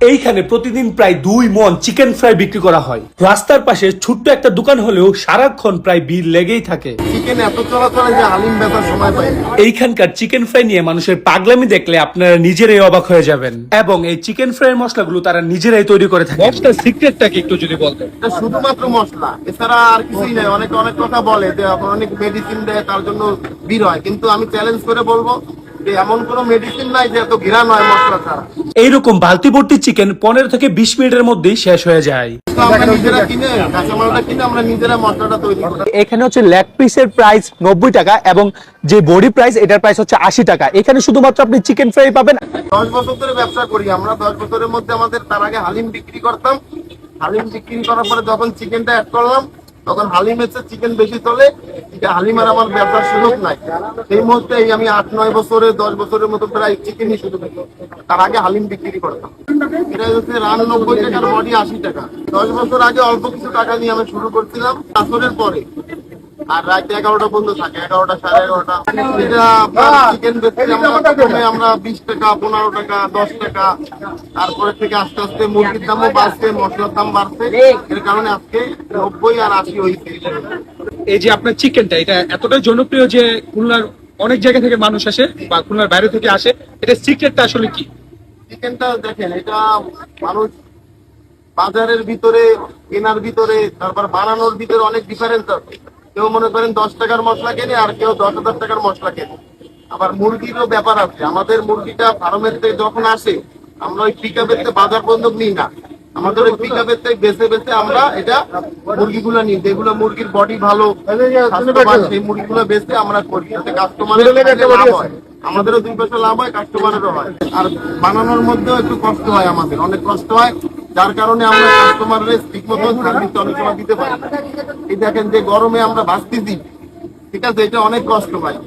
এইখানে প্রতিদিন প্রায় 2 মণ চিকেন ফ্রাই বিক্রি করা হয়। রাস্তার পাশে ছোট্ট একটা দোকান হলেও সারাক্ষণ প্রায় ভিড় লেগেই থাকে। চিকেন এত চলাচলে যে হালিম বেচার সময় পাই না। এইখানকার চিকেন ফ্রাই নিয়ে মানুষের পাগলামি দেখলে আপনারা নিজেরাই অবাক হয়ে যাবেন। এবং এই চিকেন ফ্রাই মশলাগুলো তারা নিজেরাই তৈরি করে থাকে। মশলার সিক্রেটটা কি একটু যদি বলতেন? এটা শুধুমাত্র মশলা, এছাড়া আর কিছুই নেই। অনেক কথা বলে যে অনেক মেডিসিন দেয়, তার জন্য ভিড় হয়, কিন্তু আমি চ্যালেঞ্জ করে বলবো যে এমন কোনো মেডিসিন নাই যে এত ঘৃণা নয় মশলা ছাড়া। এইরকম বালতি ভর্তি চিকেন 15 থেকে 20 মিনিটের মধ্যেই শেষ হয়ে যায়। তো আমরা নিজেরা কিনে, কাঁচামালটা কিনে আমরা নিজেরা মশলাটা তৈরি করি। এখানে হচ্ছে লেগ পিসের প্রাইস 90 টাকা এবং যে বডি প্রাইস এটার প্রাইস হচ্ছে 80 টাকা। এখানে শুধুমাত্র আপনি চিকেন ফ্রাই পাবেন। 10 বছর ধরে ব্যবসা করি আমরা। 10 বছরের মধ্যে আমাদের তার আগে হালিম বিক্রি করতাম। হালিম বিক্রি করার পরে যখন চিকেনটা অ্যাড করলাম, তখন হালিমের চেয়ে চিকেন বেশি চলে। হালিম আর আমার ব্যবসার সুযোগ নাই। এই মুহূর্তে আমি 8-9 বছরে 10 বছরের মতো প্রায় চিকেনই শুধু বিক্রি। তার আগে হালিম বিক্রি করতাম। এটা হচ্ছে রান 90 টাকার, বডি 80 টাকা। 10 বছর আগে অল্প কিছু টাকা নিয়ে আমি শুরু করছিলাম, আসরের পরে। আর রাত 11টা পর্যন্ত থাকে, 11টা সাড়ে 11টা। এটা চিকেন বেচতে আমরা 20 টাকা, 15 টাকা, 10 টাকা। তারপরে থেকে আস্তে আস্তে মুরগির দামও বাড়ছে, মশলার দাম বাড়ছে। এর কারণে আজকে 90 আর 80 হয়েছে। এই যে আপনার চিকেনটা, এটা এতটাই জনপ্রিয় যে খুলনার অনেক জায়গা থেকে মানুষ আসে বা খুলনার বাইরে থেকে আসে। এটা সিক্রেটটা আসলে কি? চিকেনটা দেখেন, এটা মানুষ বাজারের ভিতরে, কেনার ভিতরে, তারপর বানানোর ভিতরে অনেক ডিফারেন্স আছে। কেউ মনে করেন 10 টাকার মশলা কেনে, আর কেউ 10,000 টাকার মশলা কেনে। আবার মুরগিরও ব্যাপার আছে। আমাদের মুরগিটা ফার্মের থেকে যখন আসে, আমরা ওই পিকআপের বাজার বন্ধক নিই না। আমাদের ওই পিকআপের থেকে বেছে বেছে আমরা এটা মুরগিগুলো নিই, যেগুলো মুরগির বডি ভালো, স্বাস্থ্যবান, সেই মুরগিগুলো বেছে আমরা করি, যাতে কাস্টমারের লাভ হয়। আমাদেরও 2 পয়সা লাভ হয়, কাস্টমারেরও হয়। আর বানানোর মধ্যেও একটু কষ্ট হয়, আমাদের অনেক কষ্ট হয়, যার কারণে আমরা কাস্টমারের ঠিক মতো সার্ভিস অনেক সময় দিতে পারি না। এই দেখেন যে গরমে আমরা ভাজতেছি, ঠিক আছে, এটা অনেক কষ্ট হয়।